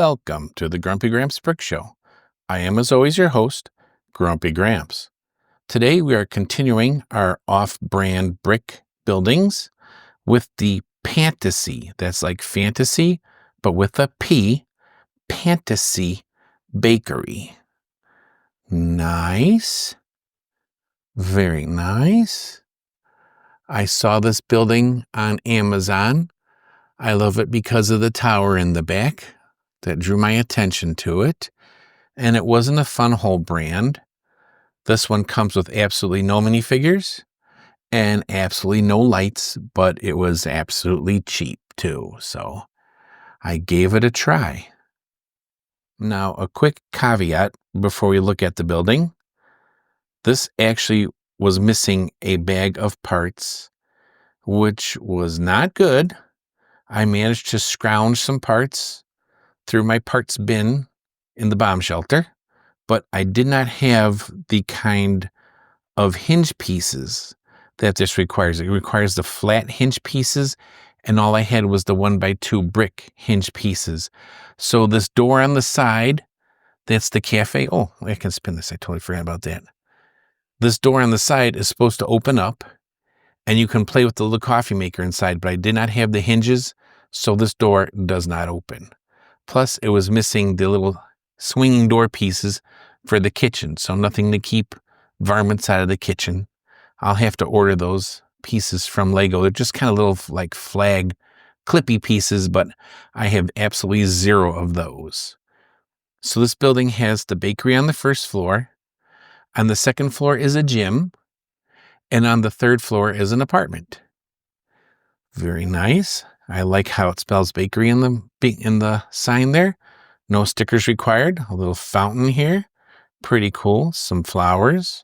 Welcome to the Grumpy Gramps Brick Show. I am, as always, your host, Grumpy Gramps. Today we are continuing our off-brand brick buildings with the Pantasy. That's like fantasy, but with a P. Pantasy Bakery. Nice. Very nice. I saw this building on Amazon. I love it because of the tower in the back. That drew my attention to it. And it wasn't a Fun Hole brand. This one comes with absolutely no minifigures and absolutely no lights, but it was absolutely cheap too. So I gave it a try. Now, a quick caveat before we look at the building. This actually was missing a bag of parts, which was not good. I managed to scrounge some parts through my parts bin in the bomb shelter, but I did not have the kind of hinge pieces that this requires. It requires the flat hinge pieces, and all I had was the 1x2 brick hinge pieces. So this door on the side, that's the cafe. Oh, I can spin this. I totally forgot about that. This door on the side is supposed to open up, and you can play with the little coffee maker inside, but I did not have the hinges, so this door does not open. Plus, it was missing the little swinging door pieces for the kitchen, so nothing to keep varmints out of the kitchen. I'll have to order those pieces from Lego. They're just kind of little like flag clippy pieces, but I have absolutely zero of those. So this building has the bakery on the first floor. On the second floor is a gym, and on the third floor is an apartment. Very nice. I like how it spells bakery in the sign there. No stickers required. A little fountain here. Pretty cool. Some flowers.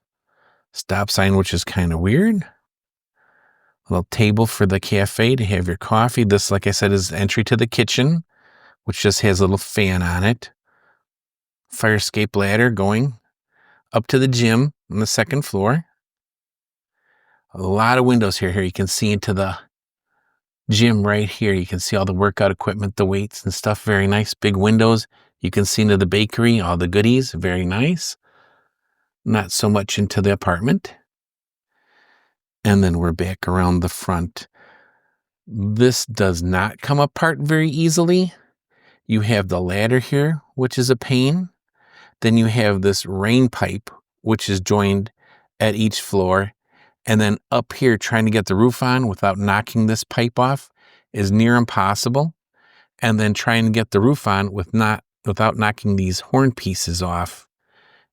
Stop sign, which is kind of weird. A little table for the cafe to have your coffee. This, like I said, is entry to the kitchen, which just has a little fan on it. Fire escape ladder going up to the gym on the second floor. A lot of windows here. Here you can see into the gym right here. You can see all the workout equipment, the weights and stuff. Very nice. Big windows. You can see into the bakery, all the goodies. Very nice. Not so much into the apartment. And then we're back around the front. This does not come apart very easily. You have the ladder here, which is a pain. Then you have this rain pipe, which is joined at each floor. And then up here, trying to get the roof on without knocking this pipe off is near impossible. And then trying to get the roof on without knocking these horn pieces off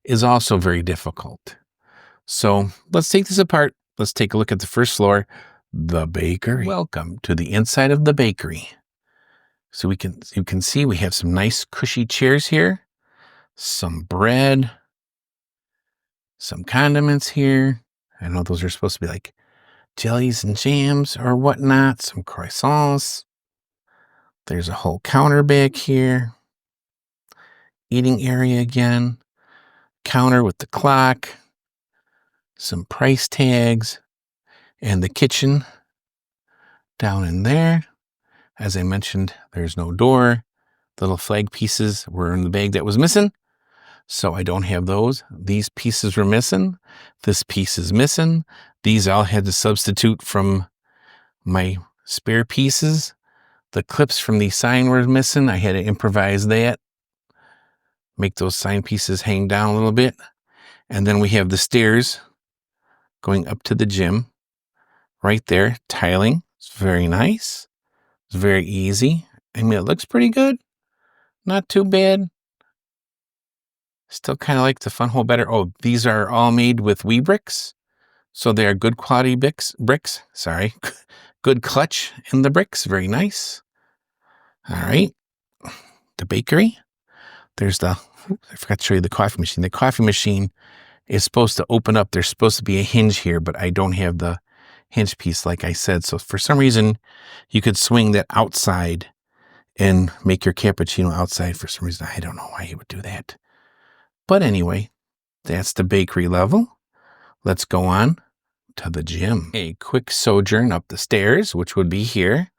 is also very difficult. So let's take this apart. Let's take a look at the first floor, the bakery. Welcome to the inside of the bakery. So you can see we have some nice cushy chairs here, some bread, some condiments here. I know those are supposed to be like jellies and jams or whatnot, some croissants. There's a whole counter back here. Eating area again. Counter with the clock. Some price tags. And the kitchen down in there. As I mentioned, there's no door. The little flag pieces were in the bag that was missing. So I don't have those. These pieces were missing. This piece is missing. These all had to substitute from my spare pieces. The clips from the sign were missing. I had to improvise that. Make those sign pieces hang down a little bit. And then we have the stairs going up to the gym. Right there, tiling. It's very nice. It's very easy. I mean, it looks pretty good. Not too bad. Still kind of like the Fun Hole better. Oh, these are all made with Weebricks. So they are good quality bricks. Sorry. Good clutch in the bricks. Very nice. All right. The bakery. There's I forgot to show you the coffee machine. The coffee machine is supposed to open up. There's supposed to be a hinge here, but I don't have the hinge piece like I said. So for some reason, you could swing that outside and make your cappuccino outside. For some reason, I don't know why you would do that. But anyway, that's the bakery level. Let's go on to the gym. A quick sojourn up the stairs, which would be here,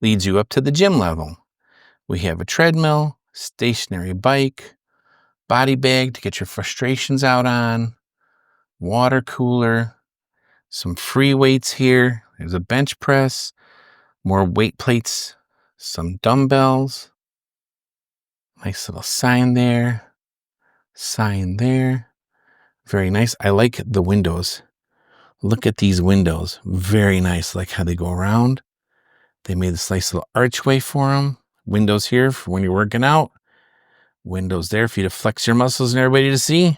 leads you up to the gym level. We have a treadmill, stationary bike, body bag to get your frustrations out on, water cooler, some free weights here. There's a bench press, more weight plates, some dumbbells. Nice little sign there. Sign there. Very nice. I like the windows. Look at these windows. Very nice. Like how they go around. They made this nice little archway for them. Windows here for when you're working out. Windows there for you to flex your muscles and everybody to see.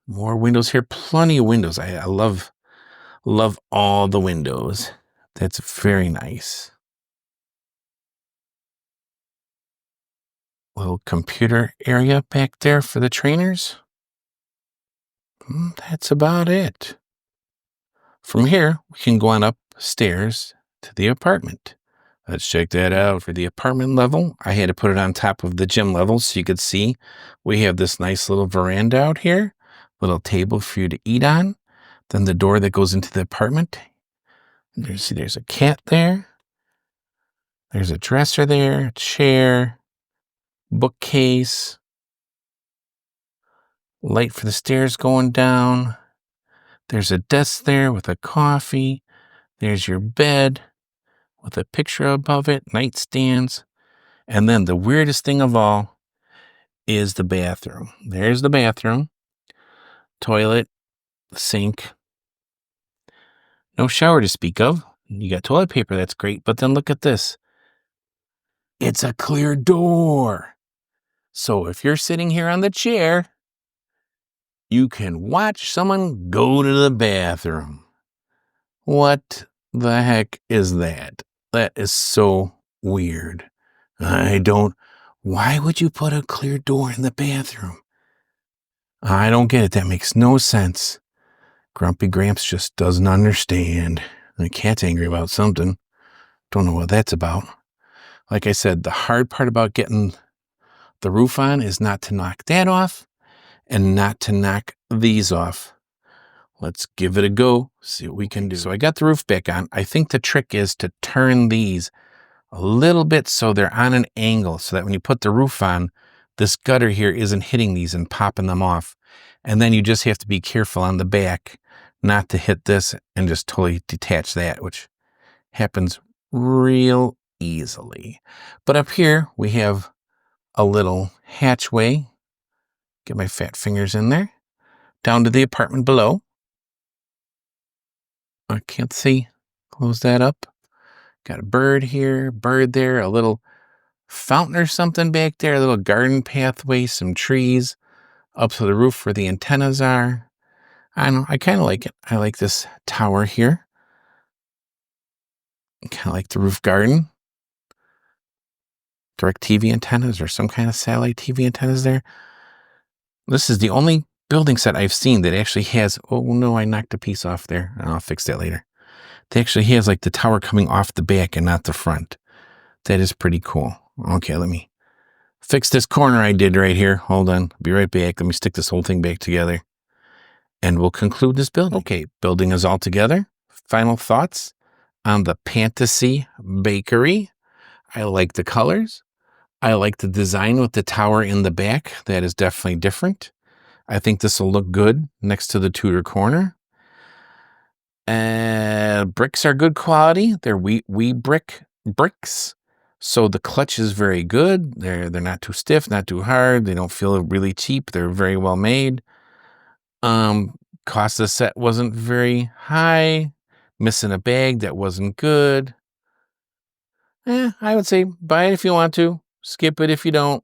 More windows here. Plenty of windows. I love all the windows. That's very nice. Little computer area back there for the trainers. That's about it. From here, we can go on upstairs to the apartment. Let's check that out. For the apartment level, I had to put it on top of the gym level so you could see. We have this nice little veranda out here, little table for you to eat on. Then the door that goes into the apartment. There's a cat there. There's a dresser there, a chair, bookcase, light for the stairs going down. There's a desk there with a coffee. There's your bed with a picture above it, nightstands. And then the weirdest thing of all is the bathroom. There's the bathroom, toilet, sink. No shower to speak of. You got toilet paper, that's great. But then look at this. It's a clear door. So if you're sitting here on the chair, you can watch someone go to the bathroom. What the heck is that? That is so weird. Why would you put a clear door in the bathroom? I don't get it. That makes no sense. Grumpy Gramps just doesn't understand. The cat's angry about something. Don't know what that's about. Like I said, the hard part about getting the roof on is not to knock that off and not to knock these off. Let's give it a go, see what we can do. So I got the roof back on. I think the trick is to turn these a little bit so they're on an angle so that when you put the roof on, this gutter here isn't hitting these and popping them off. And then you just have to be careful on the back not to hit this and just totally detach that, which happens real easily. But up here, we have a little hatchway. Get my fat fingers in there. Down to the apartment below. I can't see. Close that up. Got a bird here, bird there, a little fountain or something back there, a little garden pathway, some trees up to the roof where the antennas are. I don't know. I kind of like it. I like this tower here. Kind of like the roof garden. Direct TV antennas or some kind of satellite TV antennas there. This is the only building set I've seen that actually has, oh no, I knocked a piece off there. I'll fix that later. It actually has like the tower coming off the back and not the front. That is pretty cool. Okay, let me fix this corner I did right here. Hold on. Be right back. Let me stick this whole thing back together. And we'll conclude this building. Okay, building is all together. Final thoughts on the Pantasy Bakery. I like the colors. I like the design with the tower in the back. That is definitely different. I think this will look good next to the Tudor corner. Bricks are good quality. They're we bricks. So the clutch is very good. They're not too stiff, not too hard. They don't feel really cheap. They're very well made. Cost of the set wasn't very high. Missing a bag that wasn't good. I would say buy it if you want to. Skip it if you don't.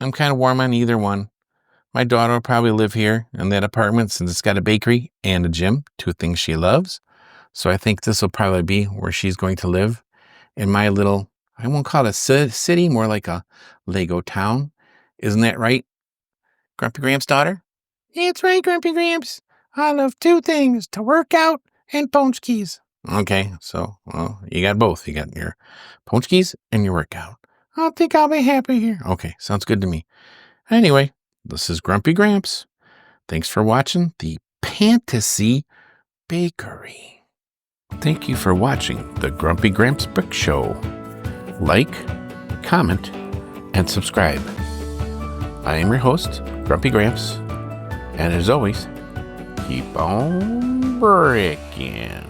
I'm kind of warm on either one. My daughter will probably live here in that apartment since it's got a bakery and a gym, two things she loves. So I think this will probably be where she's going to live in my little, I won't call it a city, more like a Lego town. Isn't that right, Grumpy Gramps' daughter? It's right, Grumpy Gramps. I love two things, to work out and ponchkis. Okay, so, well, you got both. You got your ponchkis and your workout. I think I'll be happy here. Okay, sounds good to me. Anyway, this is Grumpy Gramps. Thanks for watching the Pantasy Bakery. Thank you for watching the Grumpy Gramps Brick Show. Like, comment, and subscribe. I am your host, Grumpy Gramps, and as always, keep on breaking.